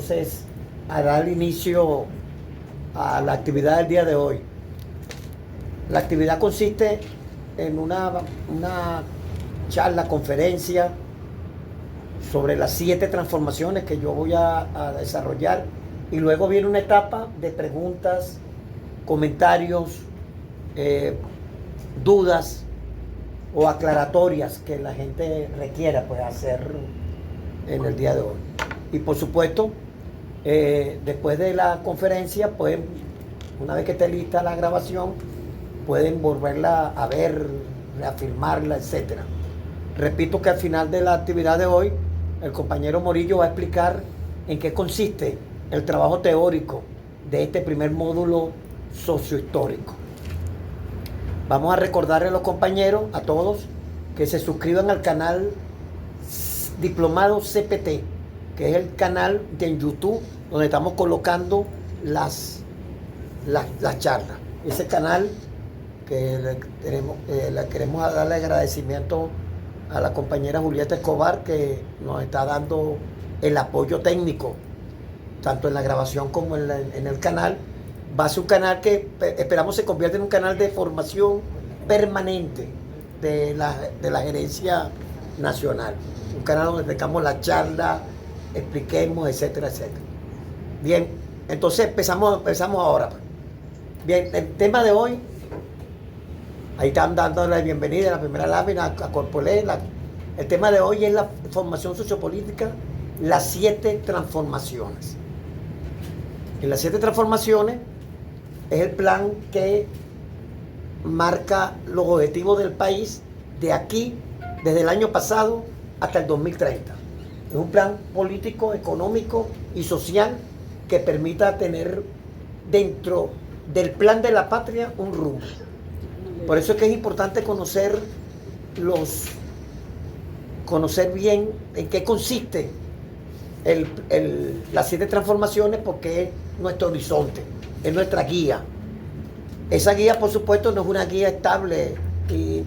entonces a dar inicio a la actividad del día de hoy. La actividad consiste en una charla, conferencia sobre las 7 transformaciones que yo voy a desarrollar, y luego viene una etapa de preguntas, comentarios, dudas o aclaratorias que la gente requiera pues hacer en el día de hoy. Y por supuesto, después de la conferencia, pues una vez que esté lista la grabación, pueden volverla a ver, reafirmarla, etc. Repito que al final de la actividad de hoy, el compañero Morillo va a explicar en qué consiste el trabajo teórico de este primer módulo sociohistórico. Vamos a recordarle a los compañeros, a todos, que se suscriban al canal Diplomado CPT, que es el canal de YouTube donde estamos colocando las charlas. Ese canal que le queremos darle agradecimiento a la compañera Julieta Escobar, que nos está dando el apoyo técnico, tanto en la grabación como en el canal. Va a ser un canal que esperamos se convierta en un canal de formación permanente de la gerencia nacional. Un canal donde tengamos la charla, expliquemos, etcétera, etcétera. Bien, entonces empezamos ahora. Bien, el tema de hoy, ahí están dando la bienvenida en la primera lámina a Corpolé. El tema de hoy es la formación sociopolítica, las 7 transformaciones. En las 7 transformaciones es el plan que marca los objetivos del país de aquí, desde el año pasado hasta el 2030. Es un plan político, económico y social que permita tener dentro del plan de la patria un rumbo. Por eso es que es importante conocer bien en qué consiste las 7 transformaciones, porque es nuestro horizonte, es nuestra guía. Esa guía, por supuesto, no es una guía estable y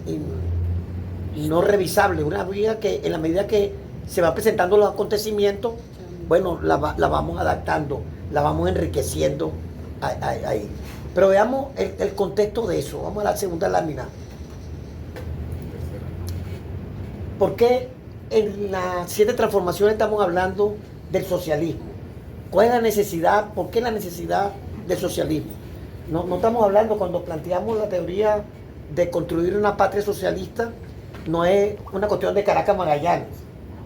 no revisable, es una guía que en la medida que se van presentando los acontecimientos, bueno, la vamos adaptando, la vamos enriqueciendo ahí. Pero veamos el contexto de eso. Vamos a la segunda lámina. ¿Por qué en las 7 transformaciones estamos hablando del socialismo? ¿Cuál es la necesidad? ¿Por qué la necesidad del socialismo? No estamos hablando, cuando planteamos la teoría de construir una patria socialista, no es una cuestión de Caracas Magallanes.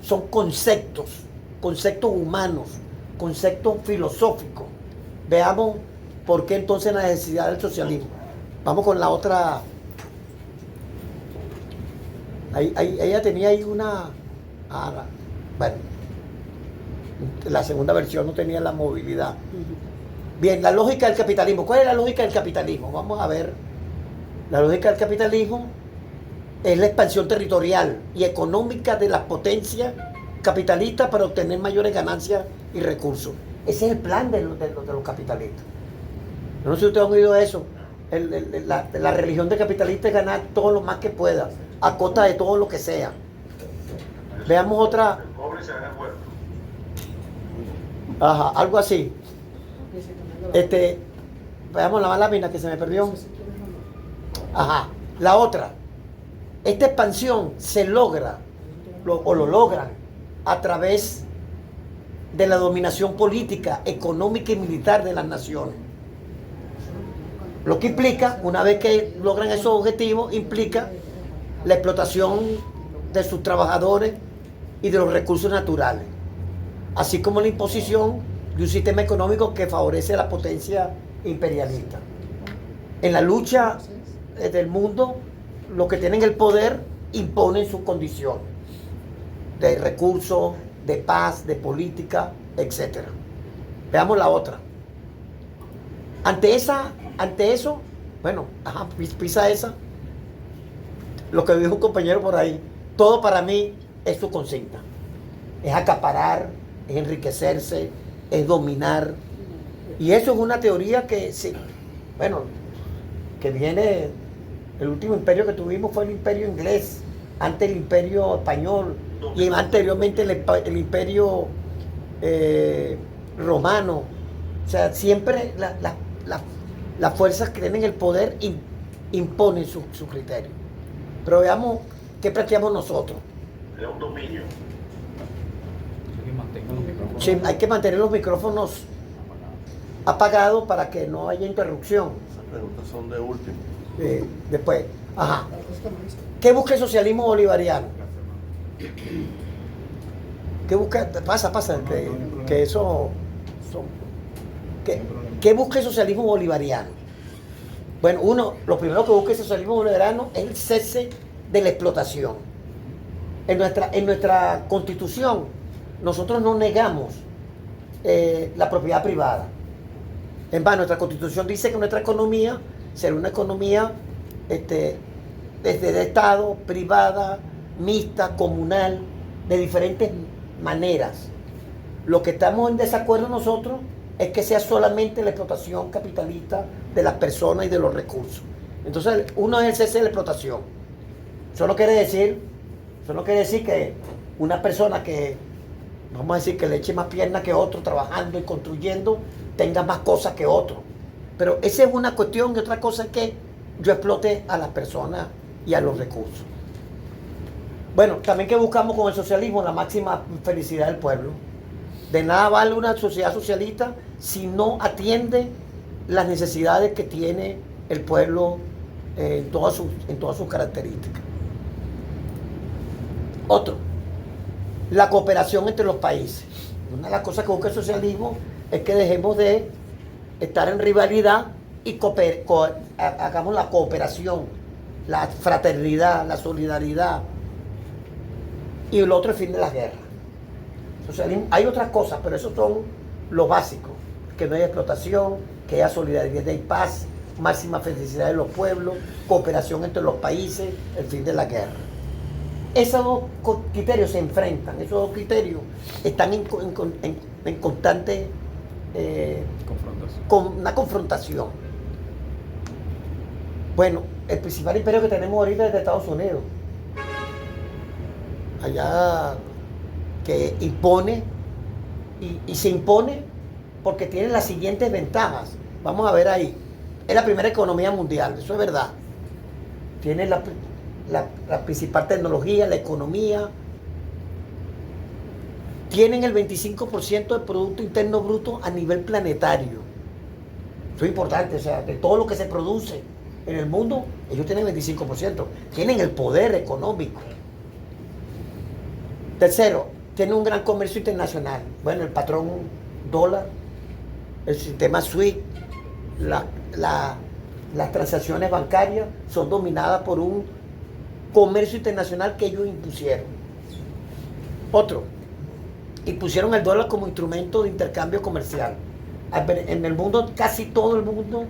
Son conceptos humanos, conceptos filosóficos. Veamos por qué entonces la necesidad del socialismo. Vamos con la otra. Ella tenía ahí una... bueno, la segunda versión no tenía la movilidad. Bien, la lógica del capitalismo. ¿Cuál es la lógica del capitalismo? Vamos a ver. La lógica del capitalismo es la expansión territorial y económica de las potencias capitalistas para obtener mayores ganancias y recursos. Ese es el plan de los capitalistas. No sé si ustedes han oído eso. La religión del capitalista es ganar todo lo más que pueda, a costa de todo lo que sea. Veamos otra. El pobre se gana el muerto. Ajá, algo así. Veamos la lámina que se me perdió. Ajá, la otra. Esta expansión se logra, lo logran, a través de la dominación política, económica y militar de las naciones. Lo que implica, una vez que logran esos objetivos, implica la explotación de sus trabajadores y de los recursos naturales, así como la imposición de un sistema económico que favorece a la potencia imperialista. En la lucha del mundo, los que tienen el poder imponen sus condiciones de recursos, de paz, de política, etc. Veamos la otra. Ante eso, bueno, pisa esa, lo que dijo un compañero por ahí, todo para mí es su consigna. Es acaparar, es enriquecerse, es dominar. Y eso es una teoría que, sí, bueno, que viene, el último imperio que tuvimos fue el imperio inglés, antes el imperio español, y anteriormente el imperio romano. O sea, siempre las fuerzas que tienen el poder imponen su criterio. Pero veamos qué planteamos nosotros. Es un dominio. Sí, hay que mantener los micrófonos apagados para que no haya interrupción. Esas preguntas son de último. Después, ajá. ¿Qué busca el socialismo bolivariano? ¿Qué busca? Pasa, que eso... ¿Qué busca el socialismo bolivariano? Bueno, lo primero que busca el socialismo bolivariano es el cese de la explotación. En nuestra constitución, nosotros no negamos la propiedad privada. En más, nuestra constitución dice que nuestra economía será una economía desde el Estado, privada, mixta, comunal, de diferentes maneras. Lo que estamos en desacuerdo nosotros es que sea solamente la explotación capitalista de las personas y de los recursos. Entonces, uno es el cese de la explotación. Eso no quiere decir que una persona que, vamos a decir, que le eche más pierna que otro trabajando y construyendo, tenga más cosas que otro. Pero esa es una cuestión, y otra cosa es que yo explote a las personas y a los recursos. Bueno, también que buscamos con el socialismo la máxima felicidad del pueblo. De nada vale una sociedad socialista si no atiende las necesidades que tiene el pueblo en todas sus características. Otro, la cooperación entre los países. Una de las cosas que busca el socialismo es que dejemos de estar en rivalidad y hagamos la cooperación, la fraternidad, la solidaridad. Y el otro es el fin de las guerras. Socialismo, hay otras cosas, pero esos son los básicos. Que no haya explotación, que haya solidaridad y paz, máxima felicidad de los pueblos, cooperación entre los países, el fin de la guerra. Esos dos criterios se enfrentan, esos dos criterios están en constante una confrontación. Bueno, el principal imperio que tenemos ahorita es de Estados Unidos. Allá que impone y se impone porque tiene las siguientes ventajas. Vamos a ver ahí. Es la primera economía mundial, eso es verdad. Tiene la principal tecnología, la economía. Tienen el 25% del Producto Interno Bruto a nivel planetario. Eso es importante, o sea, de todo lo que se produce en el mundo, ellos tienen el 25%. Tienen el poder económico. Tercero, tiene un gran comercio internacional. Bueno, el patrón dólar, el sistema SWIFT, las transacciones bancarias son dominadas por un comercio internacional que ellos impusieron. Otro, impusieron el dólar como instrumento de intercambio comercial. En el mundo, casi todo el mundo,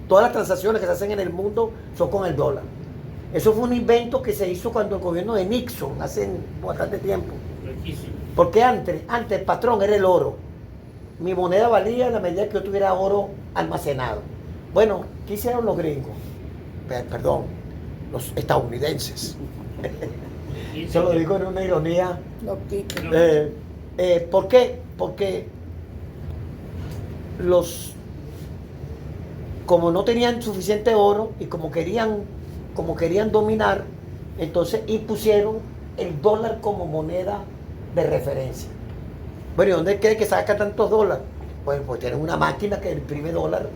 todas las transacciones que se hacen en el mundo son con el dólar. Eso fue un invento que se hizo cuando el gobierno de Nixon, hace bastante tiempo. Porque antes el patrón era el oro. Mi moneda valía en la medida que yo tuviera oro almacenado. Bueno, ¿qué hicieron los gringos? Perdón, los estadounidenses. Se lo digo en una ironía. ¿Por qué? Porque como no tenían suficiente oro y como querían dominar, entonces impusieron el dólar como moneda de referencia. Bueno, ¿y dónde cree que saca tantos dólares? Pues tienen una máquina que imprime dólar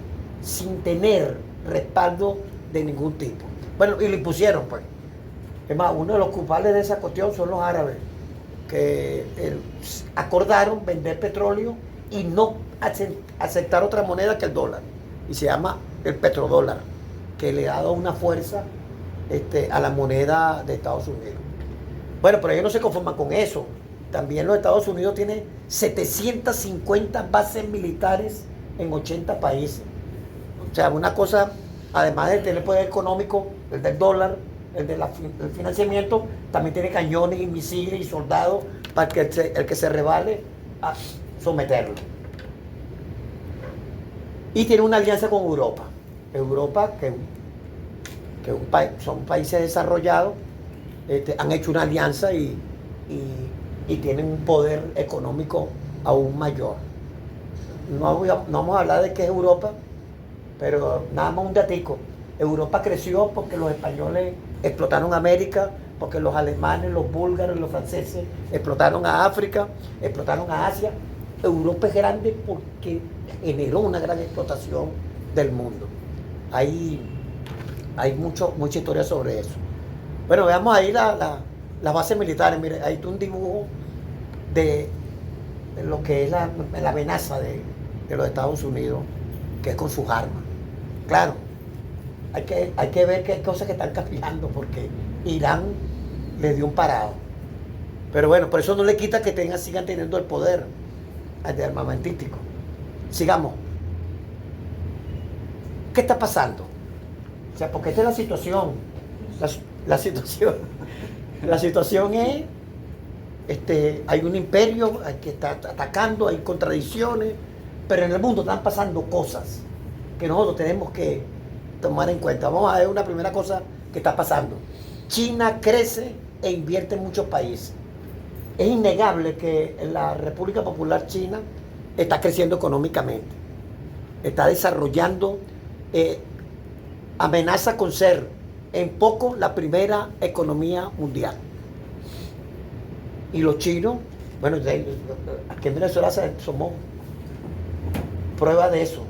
sin tener respaldo de ningún tipo. Bueno, y lo impusieron, pues. Es más, uno de los culpables de esa cuestión son los árabes, que acordaron vender petróleo y no aceptar otra moneda que el dólar. Y se llama el petrodólar, que le ha dado una fuerza a la moneda de Estados Unidos. Bueno, pero ellos no se conforman con eso. También los Estados Unidos tienen 750 bases militares en 80 países. O sea, una cosa, además de tener poder económico, el del dólar, el del financiamiento, también tiene cañones y misiles y soldados para que el que se rebale a someterlo. Y tiene una alianza con Europa. Europa, que son países desarrollados, han hecho una alianza y tienen un poder económico aún mayor. no vamos a hablar de qué es Europa, pero nada más un datico. Europa creció porque los españoles explotaron América, porque los alemanes, los búlgaros, los franceses explotaron a África, explotaron a Asia. Europa es grande porque generó una gran explotación del mundo. Hay mucha historia sobre eso. Bueno, veamos ahí las bases militares. Mire, ahí está un dibujo de lo que es la amenaza de los Estados Unidos, que es con sus armas. Claro, hay que ver qué hay cosas que están cambiando, porque Irán le dio un parado. Pero bueno, por eso no le quita que sigan teniendo el poder de armamentístico. Sigamos. ¿Qué está pasando? O sea, porque esta es la situación. La situación es, hay un imperio que está atacando, hay contradicciones, pero en el mundo están pasando cosas que nosotros tenemos que tomar en cuenta. Vamos a ver una primera cosa que está pasando. China crece e invierte en muchos países. Es innegable que la República Popular China está creciendo económicamente, está desarrollando, amenaza con ser en poco la primera economía mundial. Y los chinos, bueno, aquí en Venezuela somos prueba de eso.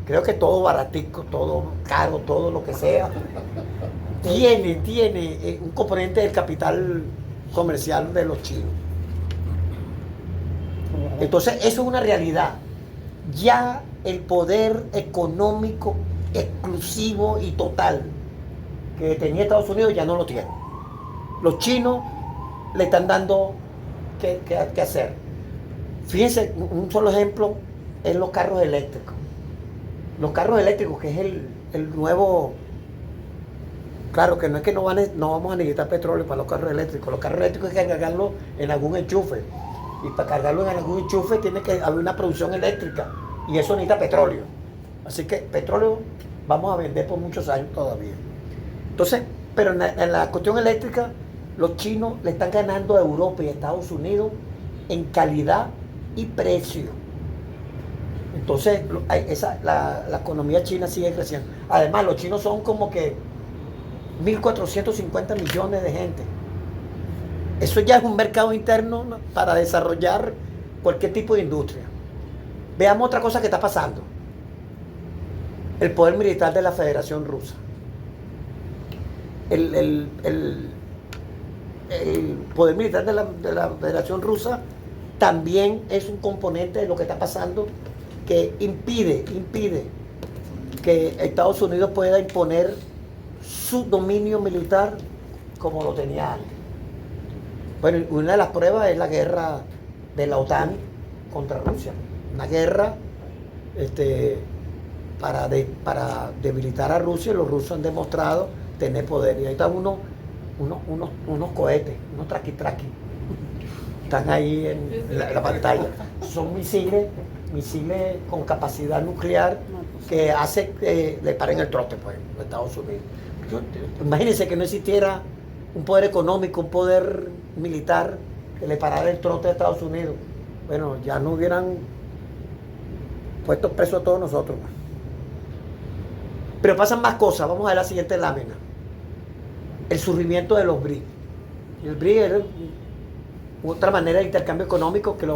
Creo que todo baratico, todo caro, todo lo que sea, tiene un componente del capital comercial de los chinos. Entonces, eso es una realidad. Ya el poder económico exclusivo y total que tenía Estados Unidos ya no lo tiene. Los chinos le están dando qué hacer. Fíjense, un solo ejemplo es los carros eléctricos. Los carros eléctricos, que es el nuevo... Claro que no es que no vamos a necesitar petróleo para los carros eléctricos. Los carros eléctricos hay que cargarlos en algún enchufe. Y para cargarlo en algún enchufe tiene que haber una producción eléctrica. Y eso necesita petróleo. Así que petróleo vamos a vender por muchos años todavía. Entonces, pero en la cuestión eléctrica, los chinos le están ganando a Europa y a Estados Unidos en calidad y precio. Entonces, la economía china sigue creciendo. Además, los chinos son como que 1.450 millones de gente. Eso ya es un mercado interno, ¿no?, para desarrollar cualquier tipo de industria. Veamos otra cosa que está pasando. El poder militar de la Federación Rusa. El poder militar de la Federación Rusa también es un componente de lo que está pasando, que impide que Estados Unidos pueda imponer su dominio militar como lo tenía antes. Bueno, una de las pruebas es la guerra de la OTAN contra Rusia. Una guerra para debilitar a Rusia. Los rusos han demostrado tener poder. Y ahí están unos cohetes, unos traqui-traqui. Están ahí en la pantalla. Son misiles con capacidad nuclear que hace que le paren el trote, pues, a Estados Unidos. Imagínense que no existiera un poder económico, un poder militar que le parara el trote a Estados Unidos. Bueno, ya no hubieran puesto preso a todos nosotros. Pero pasan más cosas. Vamos a ver la siguiente lámina. El surgimiento de los BRICS. El BRICS era otra manera de intercambio económico que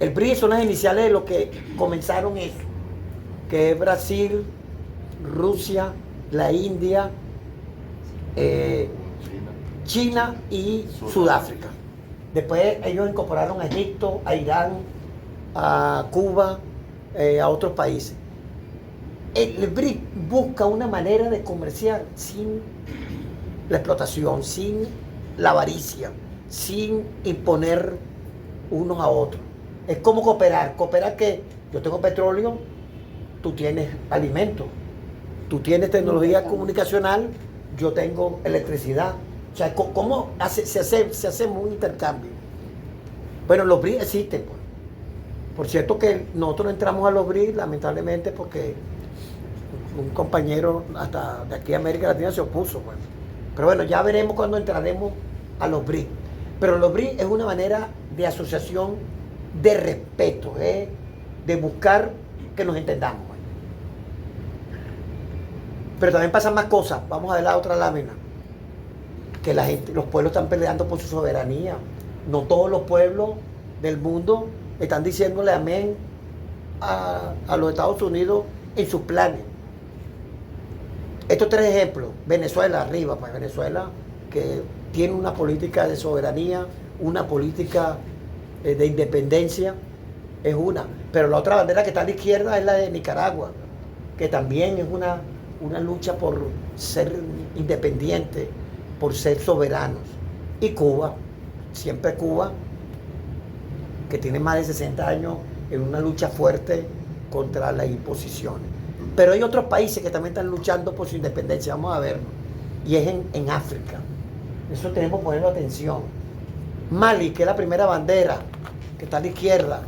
el BRICS son las iniciales de lo que comenzaron eso, que es Brasil, Rusia, la India, China y Sudáfrica. Después ellos incorporaron a Egipto, a Irán, a Cuba, a otros países. El BRIC busca una manera de comerciar sin la explotación, sin la avaricia, sin imponer unos a otros. Es como cooperar que yo tengo petróleo, tú tienes alimentos, tú tienes tecnología comunicacional, yo tengo electricidad. O sea, ¿cómo se hace un intercambio? Bueno, los BRICS existen, pues. Por cierto que nosotros entramos a los BRICS, lamentablemente, porque un compañero hasta de aquí de América Latina se opuso, pues. Pero bueno, ya veremos cuando entraremos a los BRICS. Pero los BRICS es una manera de asociación de respeto, de buscar que nos entendamos. Pero también pasan más cosas. Vamos a ver la otra lámina. Que la gente, los pueblos están peleando por su soberanía. No todos los pueblos del mundo están diciéndole amén a los Estados Unidos en sus planes. Estos tres ejemplos, Venezuela arriba, pues Venezuela que tiene una política de soberanía, una política de independencia, es una. Pero la otra bandera que está a la izquierda es la de Nicaragua, que también es una lucha por ser independiente, por ser soberanos. Y Cuba, siempre Cuba, que tiene más de 60 años en una lucha fuerte contra las imposiciones. Pero hay otros países que también están luchando por su independencia, vamos a verlo. Y es en África. Eso tenemos que ponerlo atención. Mali, que es la primera bandera, que está a la izquierda.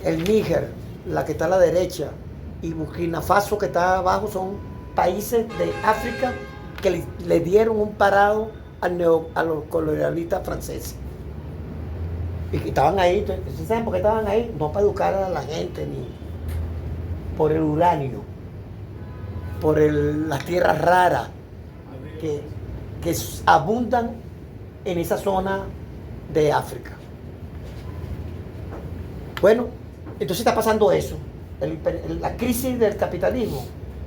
El Níger, la que está a la derecha. Y Burkina Faso, que está abajo, son países de África que le dieron un parado a los colonialistas franceses. Y que estaban ahí, ¿ustedes saben por qué estaban ahí? No para educar a la gente, ni por el uranio, por las tierras raras que abundan en esa zona de África. Bueno, entonces está pasando eso. La crisis del capitalismo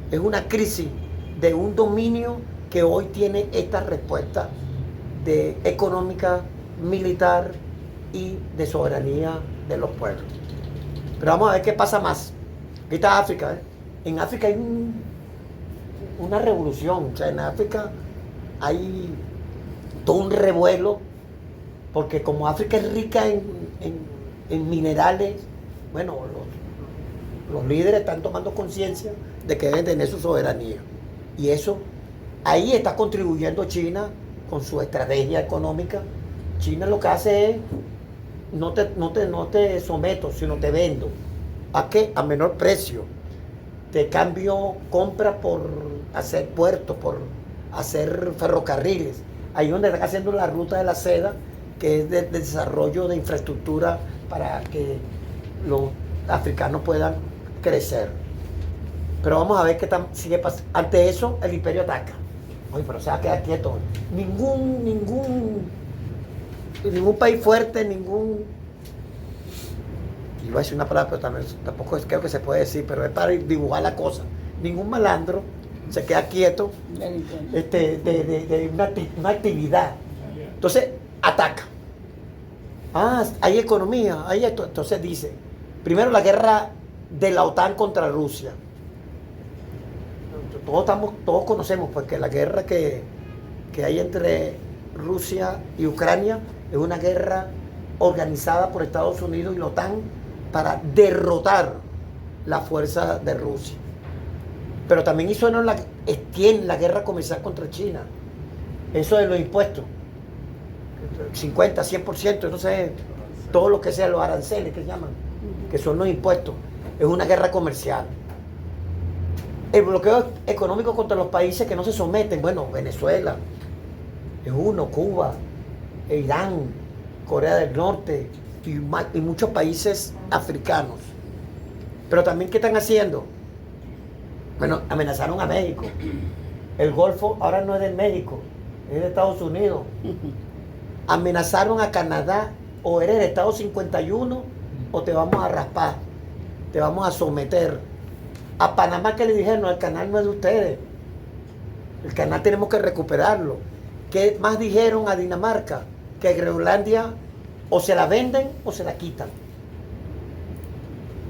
es una crisis de un dominio que hoy tiene esta respuesta de económica, militar y de soberanía de los pueblos. Pero vamos a ver qué pasa más. Aquí está África. En África hay una revolución. O sea, en África hay todo un revuelo, porque como África es rica en minerales, bueno, los líderes están tomando conciencia de que deben tener su soberanía. Y eso, ahí está contribuyendo China con su estrategia económica. China lo que hace es, no te someto, sino te vendo. ¿A qué? A menor precio. Te cambio compra por hacer puertos, por hacer ferrocarriles. Ahí donde están haciendo la ruta de la seda, que es de desarrollo de infraestructura para que los africanos puedan crecer. Pero vamos a ver qué sigue pasando. Ante eso, el imperio ataca. Oye, pero se va a quedar quieto. Ningún país fuerte, y voy a decir una palabra, pero tampoco creo que se puede decir, pero es para dibujar la cosa. Ningún malandro se queda quieto de una actividad. Entonces, ataca. Hay economía, hay esto. Entonces dice, primero la guerra de la OTAN contra Rusia. Todos conocemos pues, que la guerra que hay entre Rusia y Ucrania es una guerra organizada por Estados Unidos y la OTAN para derrotar la fuerza de Rusia. Pero también hizo tiene la guerra comercial contra China. Eso de los impuestos, 50, 100%, entonces todo lo que sea, los aranceles que se llaman, que son los impuestos, es una guerra comercial. El bloqueo económico contra los países que no se someten, bueno, Venezuela es uno, Cuba, Irán, Corea del Norte y muchos países africanos. Pero también, ¿qué están haciendo? Bueno, amenazaron a México. El Golfo ahora no es de México, es de Estados Unidos. Amenazaron a Canadá, o eres de Estado 51 o te vamos a raspar, te vamos a someter. A Panamá, que le dijeron, no, el canal no es de ustedes, el canal tenemos que recuperarlo. ¿Qué más dijeron a Dinamarca? Que Groenlandia o se la venden o se la quitan.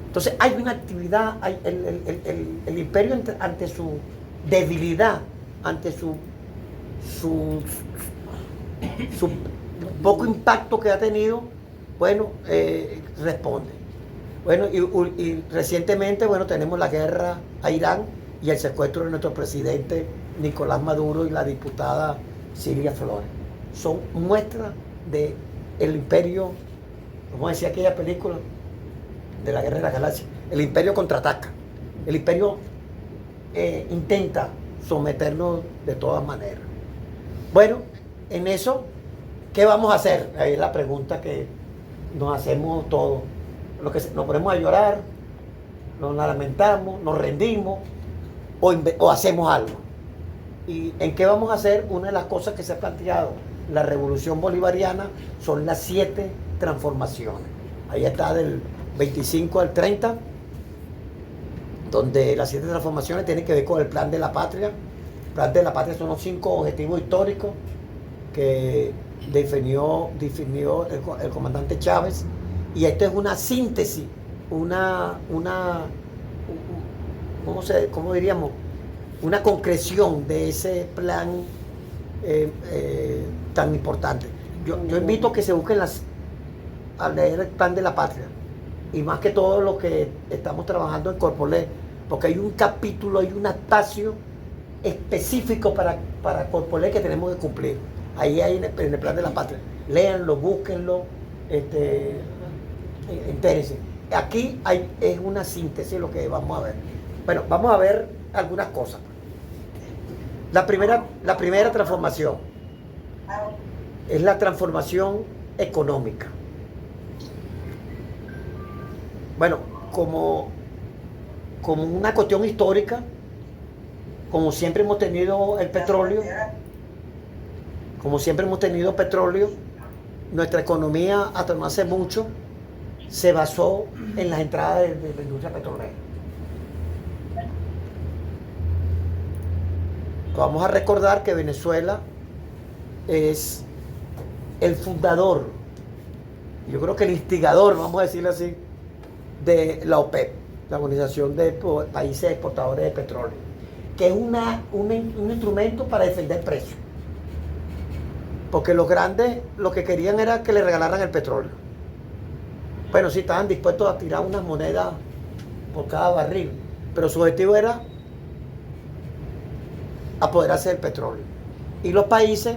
Entonces hay una actividad, el imperio ante su debilidad, ante su poco impacto que ha tenido, bueno, responde. Bueno, y recientemente, bueno, tenemos la guerra a Irán y el secuestro de nuestro presidente Nicolás Maduro y la diputada Silvia Flores. Son muestras del imperio, como decía aquella película de la Guerra de la Galaxia, el imperio contraataca. El imperio intenta someternos de todas maneras. Bueno, en eso, ¿qué vamos a hacer? Ahí es la pregunta que nos hacemos todos. Nos ponemos a llorar, nos lamentamos, nos rendimos o hacemos algo. ¿Y en qué vamos a hacer? Una de las cosas que se ha planteado la revolución bolivariana son las 7 transformaciones. Ahí está del 25 al 30, donde las 7 transformaciones tienen que ver con el plan de la patria. El plan de la patria son los 5 objetivos históricos que definió el comandante Chávez. Y esto es una síntesis, ¿cómo diríamos? Una concreción de ese plan tan importante. Yo invito a que se busquen a leer el plan de la patria, y más que todo lo que estamos trabajando en Corpolé, porque hay un capítulo, hay un espacio específico para Corpolé que tenemos que cumplir. Ahí hay en el plan de la patria. Léanlo, búsquenlo, entérense. Aquí es una síntesis de lo que vamos a ver. Bueno, vamos a ver algunas cosas. La primera transformación es la transformación económica. Bueno, como una cuestión histórica, como siempre hemos tenido el petróleo, nuestra economía hasta no hace mucho se basó en las entradas de la industria petrolera. Vamos a recordar que Venezuela es el fundador, yo creo que el instigador, vamos a decirlo así, de la OPEP, la Organización de Países Exportadores de Petróleo, que es un instrumento para defender precios. Porque los grandes lo que querían era que le regalaran el petróleo. Bueno, sí, estaban dispuestos a tirar unas monedas por cada barril, pero su objetivo era apoderarse del petróleo. Y los países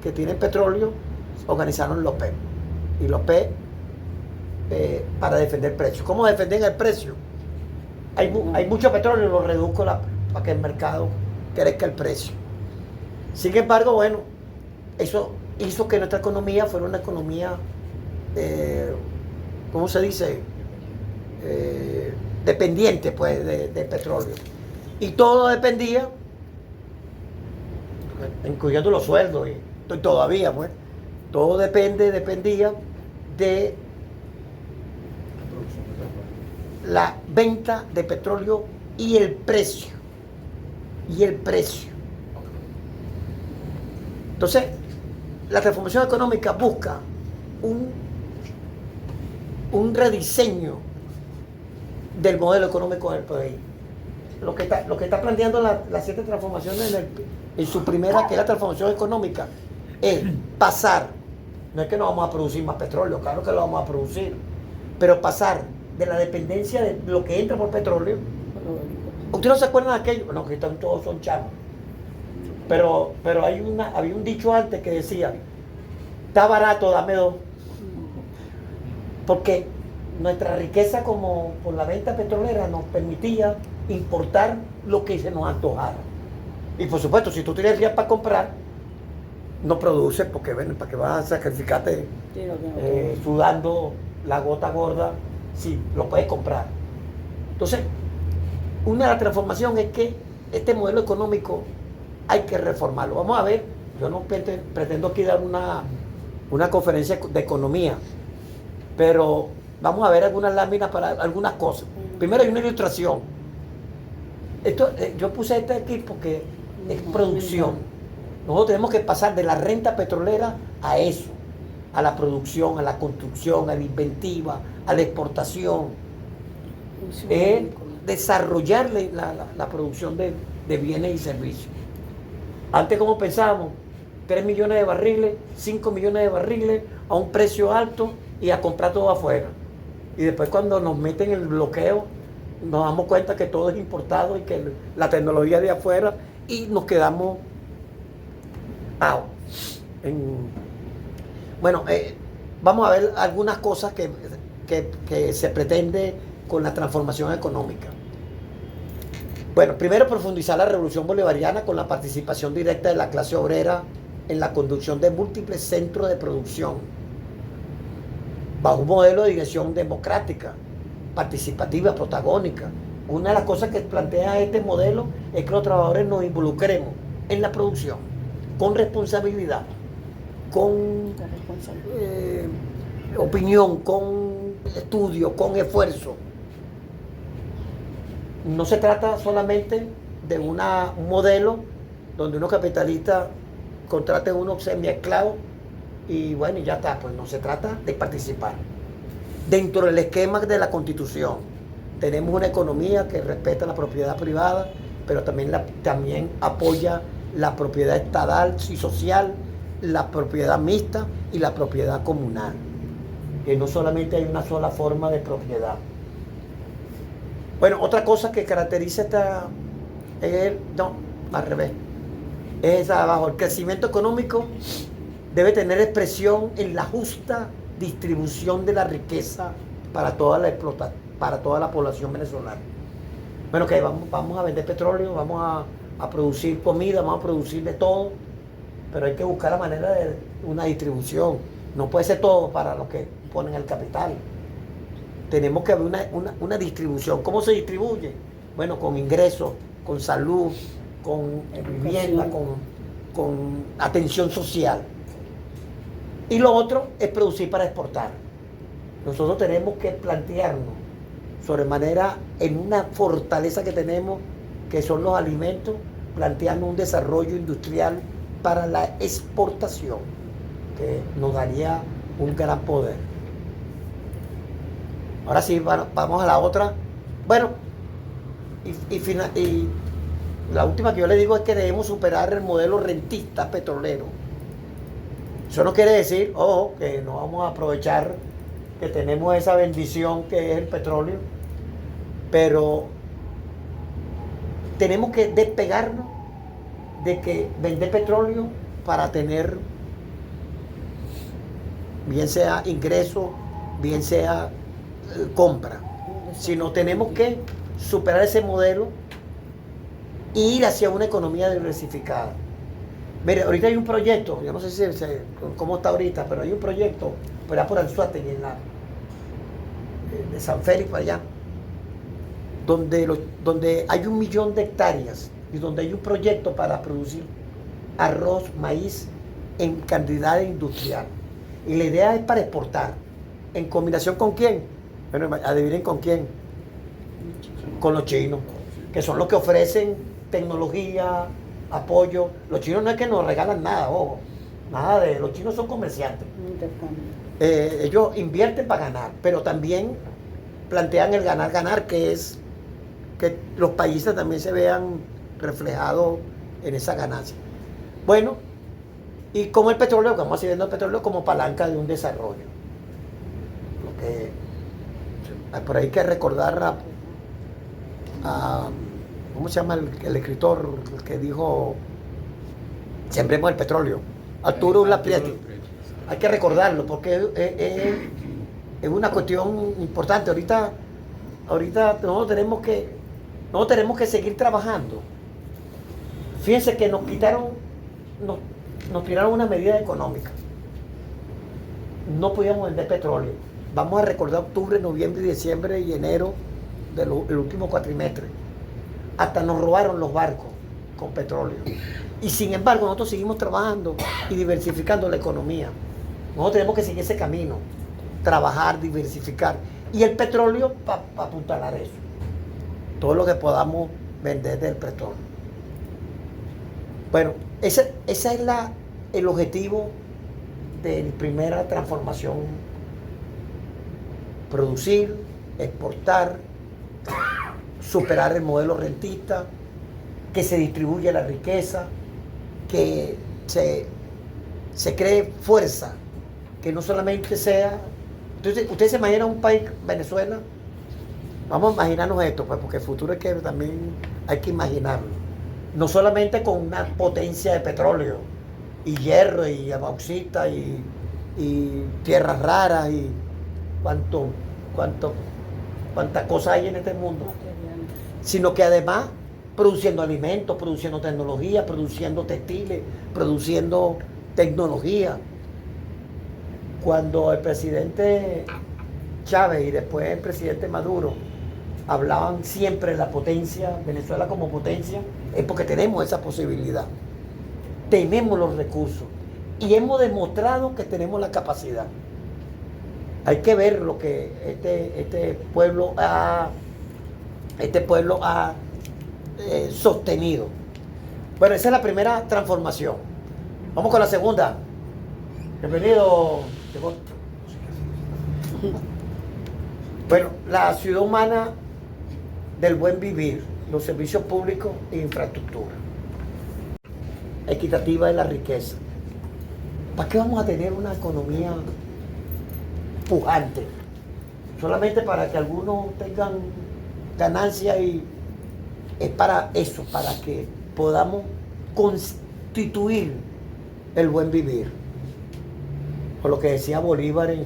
que tienen petróleo organizaron los OPEP. Y los OPEP para defender precios. ¿Cómo defenden el precio? Hay mucho petróleo, lo reduzco para que el mercado crezca el precio. Sin embargo, bueno, eso hizo que nuestra economía fuera una economía, ¿cómo se dice? Dependiente, pues, de petróleo. Y todo dependía, incluyendo los sueldos, y todavía, pues, todo dependía de la venta de petróleo y el precio. Entonces, la transformación económica busca un rediseño del modelo económico del país. Lo que está planteando las 7 transformaciones en su primera, que es la transformación económica, es pasar, no es que no vamos a producir más petróleo, claro que lo vamos a producir, pero pasar de la dependencia de lo que entra por petróleo. ¿Ustedes no se acuerdan de aquello? Bueno, que todos son chavos. Pero había un dicho antes que decía, está barato, dame 2. Porque nuestra riqueza como por la venta petrolera nos permitía importar lo que se nos antojara. Y por supuesto, si tú tienes días para comprar, no produces, porque bueno, ¿para qué vas a sacrificarte sudando la gota gorda si lo puedes comprar? Entonces, una de las transformaciones es que este modelo económico hay que reformarlo. Vamos a ver, yo no pretendo aquí dar una conferencia de economía, pero vamos a ver algunas láminas para algunas cosas. Primero hay una ilustración. Yo puse este aquí porque es producción. Nosotros tenemos que pasar de la renta petrolera a eso, a la producción, a la construcción, a la inventiva, a la exportación. Desarrollar la producción de bienes y servicios. Antes, como pensábamos, 3 millones de barriles, 5 millones de barriles a un precio alto y a comprar todo afuera. Y después, cuando nos meten el bloqueo, nos damos cuenta que todo es importado y que la tecnología de afuera, y nos quedamos Bueno, vamos a ver algunas cosas que se pretende con la transformación económica. Bueno, primero, profundizar la revolución bolivariana con la participación directa de la clase obrera en la conducción de múltiples centros de producción, bajo un modelo de dirección democrática. participativa, protagónica. Una de las cosas que plantea este modelo es que los trabajadores nos involucremos en la producción, con responsabilidad, con opinión, con estudio, con esfuerzo. No se trata solamente de un modelo donde unos capitalistas contraten unos semiesclavos y bueno, y ya está. Pues no se trata de participar. Dentro del esquema de la Constitución tenemos una economía que respeta la propiedad privada, pero también apoya la propiedad estatal y social, la propiedad mixta y la propiedad comunal. Que no solamente hay una sola forma de propiedad. Bueno, otra cosa que caracteriza al revés. Es abajo. El crecimiento económico debe tener expresión en la justa distribución de la riqueza para toda la población venezolana. Bueno, que vamos a vender petróleo, vamos a producir comida, vamos a producir de todo, pero hay que buscar la manera de una distribución. No puede ser todo para los que ponen el capital. Tenemos que haber una distribución. ¿Cómo se distribuye? Bueno, con ingresos, con salud, con vivienda, con atención social. Y lo otro es producir para exportar. Nosotros tenemos que plantearnos sobremanera en una fortaleza que tenemos, que son los alimentos, plantearnos un desarrollo industrial para la exportación, que nos daría un gran poder. Ahora sí, vamos a la otra. Bueno, y la última que yo le digo es que debemos superar el modelo rentista petrolero. Eso no quiere decir, ojo, que no vamos a aprovechar que tenemos esa bendición que es el petróleo, pero tenemos que despegarnos de que vender petróleo para tener, bien sea ingreso, bien sea compra, sino tenemos que superar ese modelo e ir hacia una economía diversificada. Mire, ahorita hay un proyecto, yo no sé cómo está ahorita, pero hay un proyecto por Anzoátegui, de San Félix para allá, donde hay 1 millón de hectáreas y donde hay un proyecto para producir arroz, maíz en cantidad industrial. Y la idea es para exportar. ¿En combinación con quién? Bueno, adivinen con quién. Con los chinos, que son los que ofrecen tecnología, apoyo. Los chinos no es que nos regalan nada, ojo. Los chinos son comerciantes. Ellos invierten para ganar, pero también plantean el ganar, que es que los países también se vean reflejados en esa ganancia. Bueno, y como el petróleo, que vamos a seguir viendo el petróleo como palanca de un desarrollo. Por ahí hay que recordar ¿cómo se llama el escritor que dijo sembremos el petróleo? Arturo Laprieto. Hay que recordarlo porque es una cuestión importante. Ahorita nosotros tenemos que seguir trabajando. Fíjense que nos tiraron una medida económica. No podíamos vender petróleo. Vamos a recordar octubre, noviembre, diciembre y enero del último cuatrimestre. Hasta nos robaron los barcos con petróleo. Y sin embargo, nosotros seguimos trabajando y diversificando la economía. Nosotros tenemos que seguir ese camino. Trabajar, diversificar. Y el petróleo para apuntalar eso. Todo lo que podamos vender del petróleo. Bueno, ese es el objetivo de la primera transformación. Producir, exportar, superar el modelo rentista, que se distribuya la riqueza, que se cree fuerza, que no solamente sea... Entonces, ¿usted se imagina un país, Venezuela? Vamos a imaginarnos esto, pues, porque el futuro es que también hay que imaginarlo. No solamente con una potencia de petróleo, y hierro, y bauxita, y tierras raras, y cuántas cosas hay en este mundo, sino que además produciendo alimentos, produciendo tecnología, produciendo textiles, produciendo tecnología. Cuando el presidente Chávez y después el presidente Maduro hablaban siempre de la potencia, Venezuela como potencia, es porque tenemos esa posibilidad. Tenemos los recursos y hemos demostrado que tenemos la capacidad. Hay que ver lo que este pueblo ha sostenido. Bueno, esa es la primera transformación. Vamos con la segunda. Bienvenido. Bueno, la ciudad humana del buen vivir, los servicios públicos e infraestructura. Equitativa de la riqueza. ¿Para qué vamos a tener una economía pujante? Solamente para que algunos tengan ganancia, y es para eso, para que podamos constituir el buen vivir. Por lo que decía Bolívar en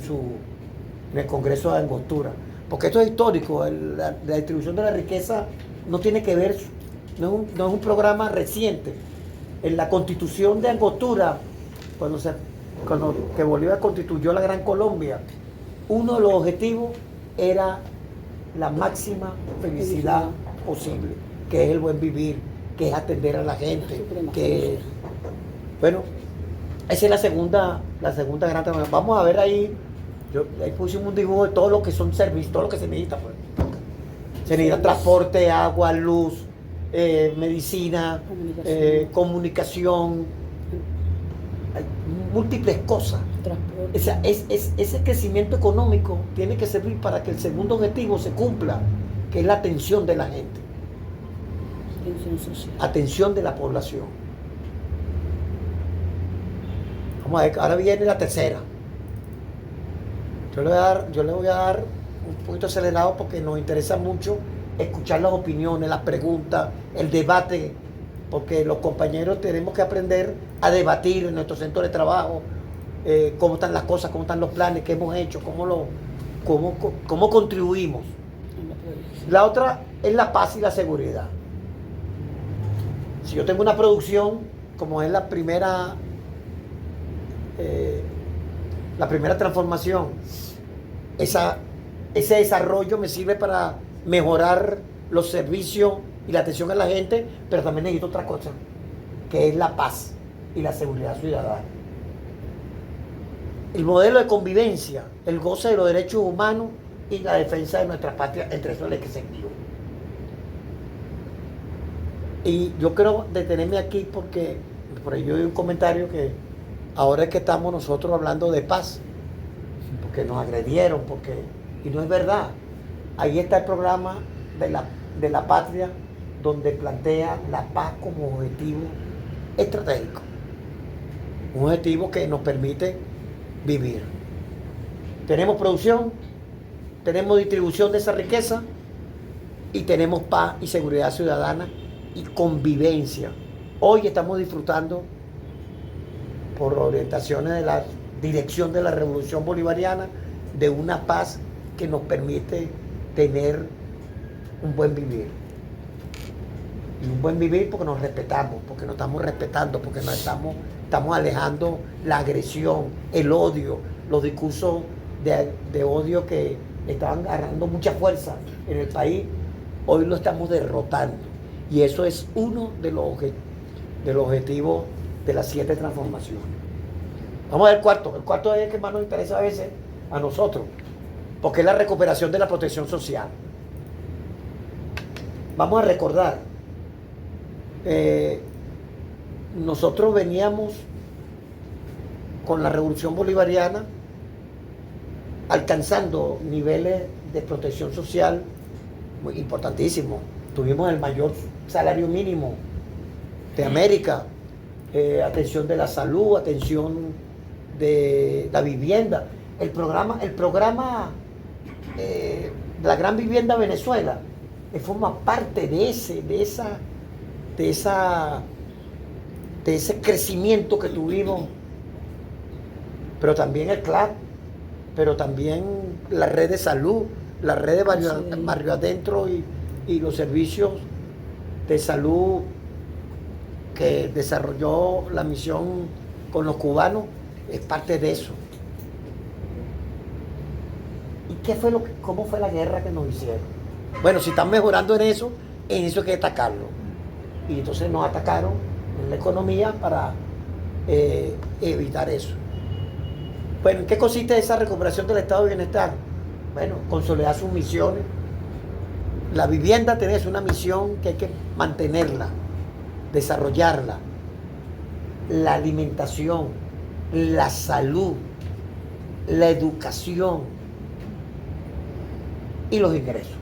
el Congreso de Angostura. Porque esto es histórico, la distribución de la riqueza no tiene que ver, no es un programa reciente. En la Constitución de Angostura, cuando que Bolívar constituyó la Gran Colombia, uno de los objetivos era la máxima felicidad posible, que es el buen vivir, que es atender a la gente, que bueno, esa es la segunda gran transformación. Vamos a ver ahí pusimos un dibujo de todo lo que son servicios, todo lo que se necesita. Pues. Se necesita transporte, agua, luz, medicina, comunicación, hay múltiples cosas. O sea, ese crecimiento económico tiene que servir para que el segundo objetivo se cumpla, que es la atención de la gente. Atención social. Atención de la población. Vamos a ver, ahora viene la tercera. Yo le voy a dar un poquito acelerado porque nos interesa mucho escuchar las opiniones, las preguntas, el debate, porque los compañeros tenemos que aprender a debatir en nuestro centro de trabajo, cómo están las cosas, cómo están los planes, qué hemos hecho, cómo contribuimos. La otra es la paz y la seguridad. Si yo tengo una producción, como es la primera transformación, ese desarrollo me sirve para mejorar los servicios y la atención a la gente, pero también necesito otra cosa, que es la paz y la seguridad ciudadana. El modelo de convivencia, el goce de los derechos humanos y la defensa de nuestra patria, entre esos el que se dio. Y yo quiero detenerme aquí porque por ahí yo di un comentario que ahora es que estamos nosotros hablando de paz, porque nos agredieron, y no es verdad. Ahí está el programa de la patria, donde plantea la paz como objetivo estratégico. Un objetivo que nos permite vivir. Tenemos producción, tenemos distribución de esa riqueza y tenemos paz y seguridad ciudadana y convivencia. Hoy estamos disfrutando, por orientaciones de la dirección de la Revolución Bolivariana, de una paz que nos permite tener un buen vivir. Y un buen vivir porque nos respetamos, porque nos estamos respetando, porque nos estamos alejando la agresión, el odio, los discursos de odio que estaban agarrando mucha fuerza en el país. Hoy lo estamos derrotando. Y eso es uno de los objetivos de las 7 transformaciones. Vamos a ver el cuarto. El cuarto es el que más nos interesa a veces a nosotros, porque es la recuperación de la protección social. Vamos a recordar, nosotros veníamos con la Revolución Bolivariana alcanzando niveles de protección social muy importantísimos. Tuvimos el mayor salario mínimo de América, atención de la salud, atención de la vivienda. El programa de la Gran Vivienda Venezuela forma parte de ese crecimiento que tuvimos, pero también el CLAP, pero también la red de salud, la red de barrio adentro y los servicios de salud que desarrolló la misión con los cubanos, es parte de eso. qué fue cómo fue la guerra que nos hicieron? Bueno, si están mejorando en eso hay que atacarlo. Y entonces nos atacaron en la economía para evitar eso. Bueno, ¿en qué consiste esa recuperación del estado de bienestar? Bueno, consolidar sus misiones. La vivienda es una misión que hay que mantenerla, desarrollarla. La alimentación, la salud, la educación y los ingresos.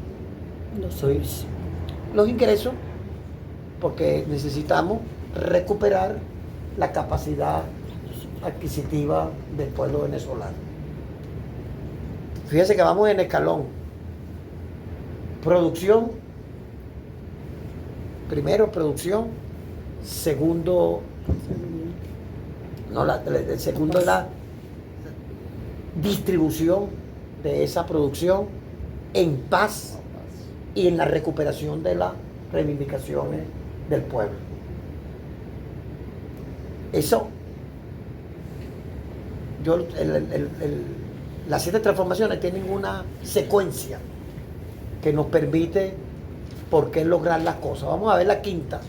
Los ingresos, porque necesitamos recuperar la capacidad adquisitiva del pueblo venezolano. Fíjense que vamos en escalón. Producción, primero producción, segundo, el segundo es la distribución de esa producción en paz y en la recuperación de las reivindicaciones del pueblo. Eso, las 7 transformaciones tienen una secuencia que nos permite por qué lograr las cosas. Vamos a ver la quinta.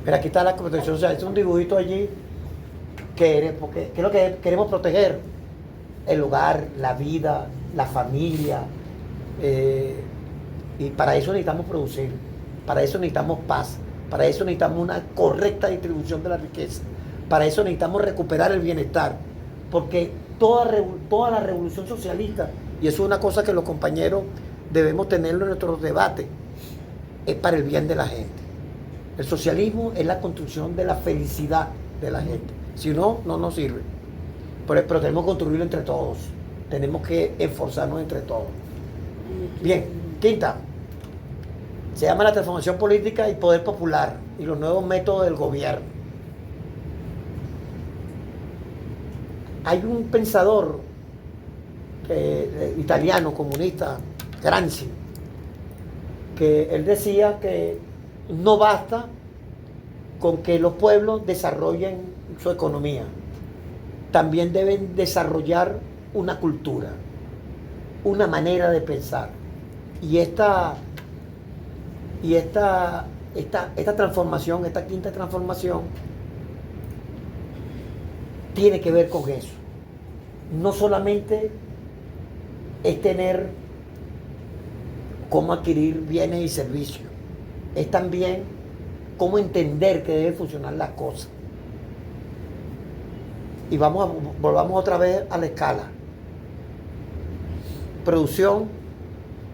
Pero aquí está la protección social. Es un dibujito allí porque ¿qué es lo que queremos proteger? El hogar, la vida, la familia. Y para eso necesitamos producir. Para eso necesitamos paz. Para eso necesitamos una correcta distribución de la riqueza. Para eso necesitamos recuperar el bienestar. Porque toda la revolución socialista, y eso es una cosa que los compañeros debemos tenerlo en nuestros debates, es para el bien de la gente. El socialismo es la construcción de la felicidad de la gente. Si no, no nos sirve. Pero tenemos que construirlo entre todos. Tenemos que esforzarnos entre todos. Bien, quinta. Se llama la transformación política y poder popular y los nuevos métodos del gobierno. Hay un pensador italiano, comunista, Gramsci, que él decía que no basta con que los pueblos desarrollen su economía, también deben desarrollar una cultura, una manera de pensar. Y esta transformación, esta quinta transformación, tiene que ver con eso. No solamente es tener cómo adquirir bienes y servicios, es también cómo entender que deben funcionar las cosas. Y volvamos otra vez a la escala. Producción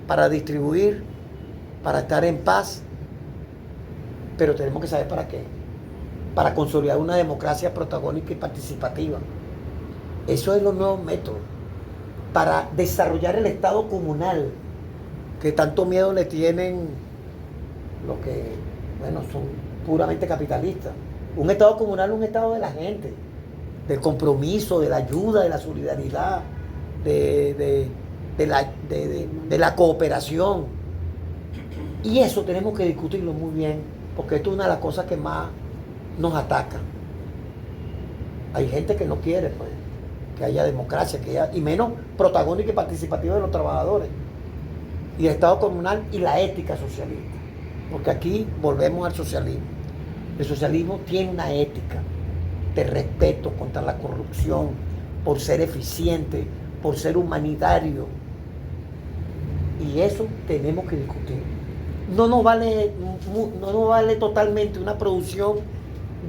para distribuir, para estar en paz, pero tenemos que saber para qué. Para consolidar una democracia protagónica y participativa. Eso es los nuevos métodos. Para desarrollar el Estado comunal, que tanto miedo le tienen los que, son puramente capitalistas. Un Estado comunal es un Estado de la gente, del compromiso, de la ayuda, de la solidaridad, de la cooperación. Y eso tenemos que discutirlo muy bien, porque esto es una de las cosas que más nos ataca. Hay gente que no quiere, pues, que haya democracia, y menos protagónica y participativa de los trabajadores, y el Estado comunal y la ética socialista. Porque aquí volvemos al socialismo. El socialismo tiene una ética de respeto contra la corrupción, por ser eficiente, por ser humanitario. Y eso tenemos que discutir. No nos vale totalmente una producción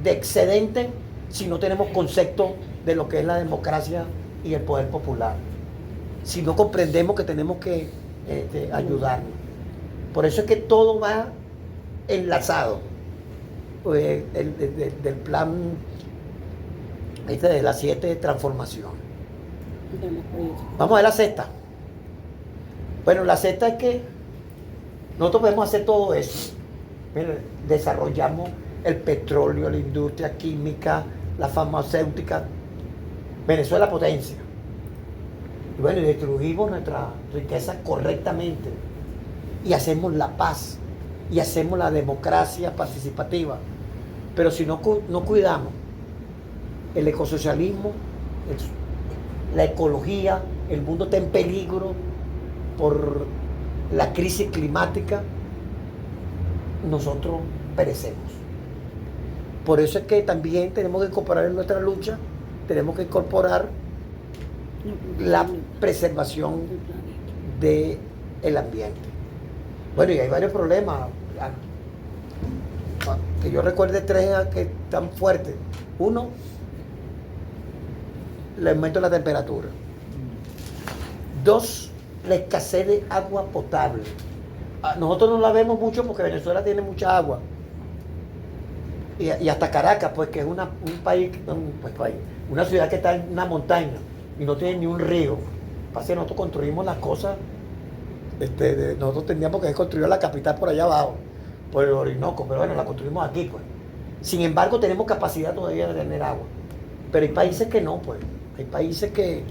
de excedente si no tenemos concepto de lo que es la democracia y el poder popular. Si no comprendemos que tenemos que ayudarnos. Por eso es que todo va enlazado. Del plan de las 7 transformaciones. Vamos a ver la sexta. Bueno, la sexta es que nosotros podemos hacer todo eso. Miren, desarrollamos el petróleo, la industria química, la farmacéutica. Venezuela potencia. Y bueno, y distribuimos nuestra riqueza correctamente. Y hacemos la paz. Y hacemos la democracia participativa. Pero si no cuidamos el ecosocialismo, la ecología, el mundo está en peligro por la crisis climática, nosotros perecemos. Por eso es que también tenemos que incorporar en nuestra lucha, tenemos que incorporar la preservación del ambiente. Bueno, y hay varios problemas. Que yo recuerde tres que están fuertes. Uno, el aumento de la temperatura. Dos, la escasez de agua potable. Nosotros no la vemos mucho porque Venezuela tiene mucha agua. Y hasta Caracas, pues que es un país, una ciudad que está en una montaña y no tiene ni un río. Pasa que nosotros construimos las cosas, nosotros tendríamos que haber construido la capital por allá abajo, por el Orinoco, pero bueno, la construimos aquí, pues. Sin embargo, tenemos capacidad todavía de tener agua. Pero hay países que no, pues. Hay países que...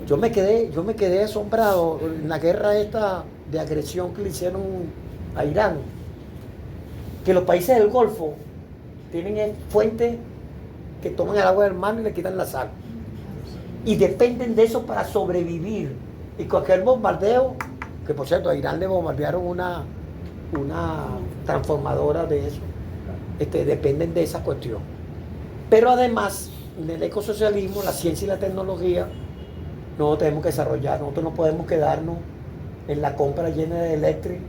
Yo me quedé asombrado en la guerra esta de agresión que le hicieron a Irán. Que los países del Golfo tienen fuentes que toman el agua del mar y le quitan la sal. Y dependen de eso para sobrevivir. Y cualquier bombardeo, que por cierto a Irán le bombardearon una transformadora de eso, dependen de esa cuestión. Pero además, en el ecosocialismo, la ciencia y la tecnología, nosotros tenemos que desarrollar, nosotros no podemos quedarnos en la compra llena de eléctrica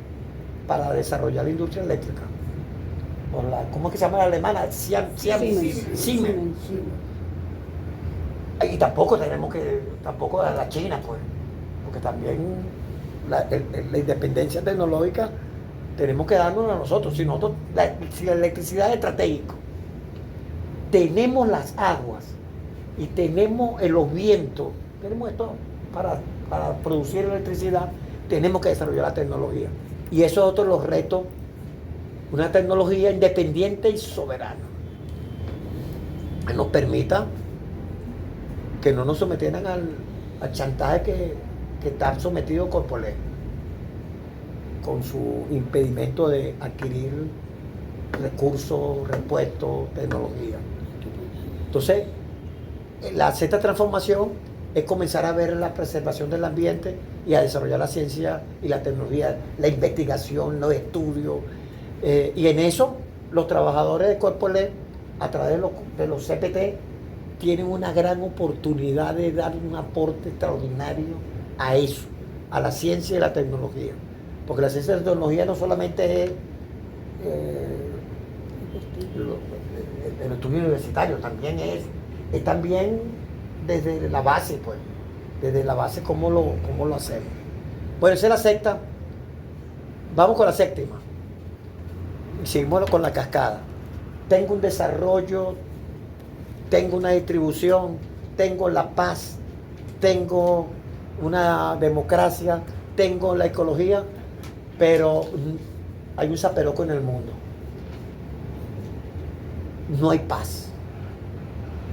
para desarrollar la industria eléctrica. ¿Cómo es que se llama la alemana? Siemens. Y tampoco tampoco a la China, pues, porque también la independencia tecnológica tenemos que darnos a nosotros. Si la electricidad es estratégico, tenemos las aguas y tenemos los vientos, tenemos esto para producir electricidad, tenemos que desarrollar la tecnología. Y eso es otro de los retos, una tecnología independiente y soberana, que nos permita que no nos sometieran al chantaje que está sometido Corpoelec, con su impedimento de adquirir recursos, repuestos, tecnología. Entonces, la sexta transformación es comenzar a ver la preservación del ambiente y a desarrollar la ciencia y la tecnología, la investigación, los estudios. Y en eso, los trabajadores de Corpoelec, a través de los CPT, tienen una gran oportunidad de dar un aporte extraordinario a eso, a la ciencia y la tecnología. Porque la ciencia y la tecnología no solamente es el estudio universitario, también es también desde la base, pues, desde la base cómo lo hacemos. Bueno, esa es la sexta. Vamos con la séptima. Seguimos con la cascada. Tengo un desarrollo, tengo una distribución, tengo la paz, tengo una democracia, tengo la ecología, pero hay un zaperoco en el mundo. No hay paz.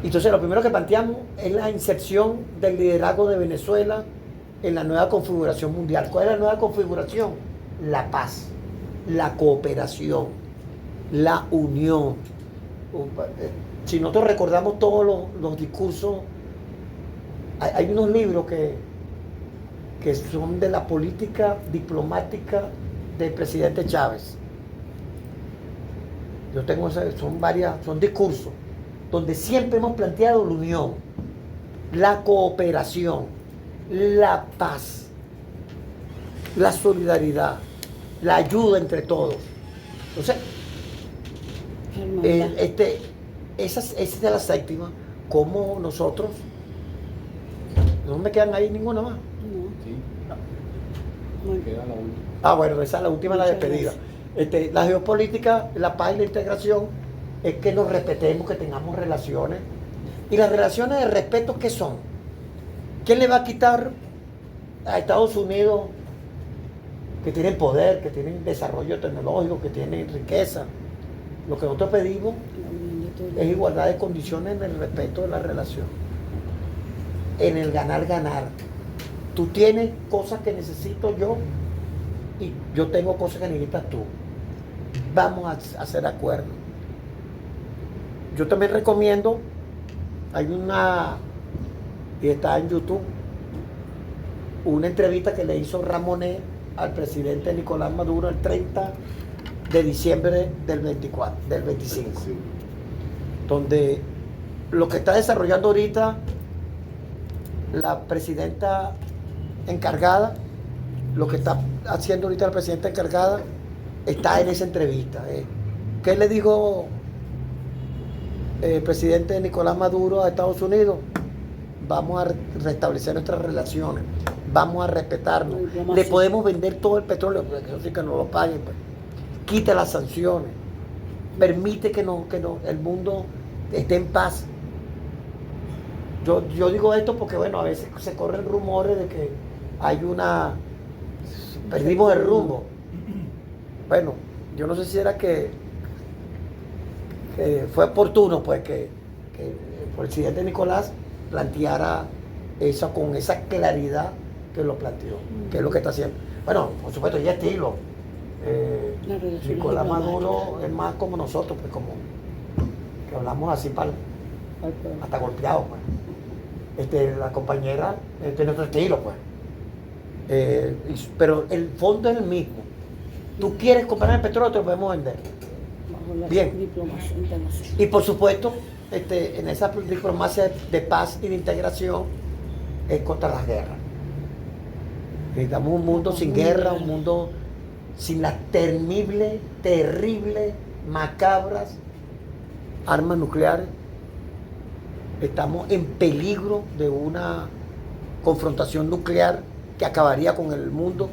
Entonces lo primero que planteamos es la inserción del liderazgo de Venezuela en la nueva configuración mundial. ¿Cuál es la nueva configuración? La paz, la cooperación, la unión. Si nosotros recordamos todos los discursos, hay unos libros que son de la política diplomática del presidente Chávez. Yo tengo, son discursos donde siempre hemos planteado la unión, la cooperación, la paz, la solidaridad, la ayuda entre todos. Entonces, esa es de la séptima, como nosotros, no me quedan ahí ninguna más. Sí. Muy Queda la última. Bueno, esa es la última, la despedida. La geopolítica, la paz y la integración es que nos respetemos, que tengamos relaciones. ¿Y las relaciones de respeto qué son? ¿Quién le va a quitar a Estados Unidos, que tienen poder, que tienen desarrollo tecnológico, que tienen riqueza? Lo que nosotros pedimos es igualdad de condiciones en el respeto de la relación, en el ganar-ganar. Tú tienes cosas que necesito yo y yo tengo cosas que necesitas tú. Vamos a hacer acuerdos. Yo también recomiendo, hay y está en YouTube, una entrevista que le hizo Ramonet al presidente Nicolás Maduro el 30 de diciembre del 25, Sí. donde lo que está desarrollando ahorita la presidenta encargada, lo que está haciendo ahorita la presidenta encargada, está en esa entrevista. ¿Qué le dijo el presidente Nicolás Maduro a Estados Unidos? Vamos a restablecer nuestras relaciones, vamos a respetarnos, le podemos vender todo el petróleo, pero eso sí que no lo paguen, pues. Quita las sanciones, permite que el mundo esté en paz. Yo digo esto porque, bueno, a veces se corren rumores de que perdimos el rumbo. Bueno, yo no sé si era que fue oportuno, pues, que el presidente Nicolás planteara eso con esa claridad que lo planteó, que es lo que está haciendo. Bueno, por supuesto, ya estilo. Nicolás Maduro es más como nosotros, pues, como que hablamos así hasta golpeados, pues. La compañera tiene otro estilo, pues. Pero el fondo es el mismo. Tú quieres comprar el petróleo, te lo podemos vender. Bien. Diplomacia internacional. Y por supuesto, en esa diplomacia de paz y de integración es contra las guerras. Necesitamos un mundo sin guerra, un mundo sin las terribles, macabras armas nucleares. Estamos en peligro de una confrontación nuclear que acabaría con el mundo.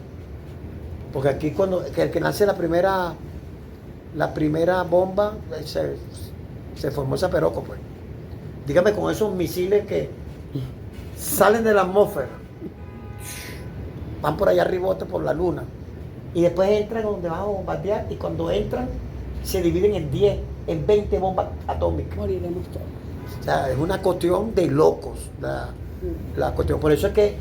Porque aquí el que nace la primera bomba, se formó ese peroco, pues. Dígame, con esos misiles que salen de la atmósfera, van por allá arriba por la luna, y después entran donde van a bombardear, y cuando entran se dividen en 10, en 20 bombas atómicas. Moriremos todos. O sea, es una cuestión de locos, la cuestión. Por eso es que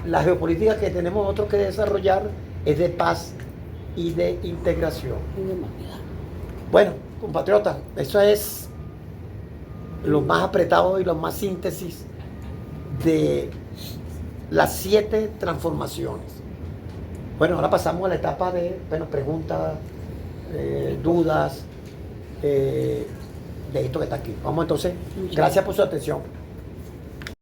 la geopolítica que tenemos nosotros que desarrollar es de paz y de integración. Y de humanidad. Bueno, compatriotas, eso es lo más apretado y lo más síntesis de las 7 transformaciones. Bueno, ahora pasamos a la etapa de preguntas, dudas, de esto que está aquí. Vamos entonces, gracias por su atención.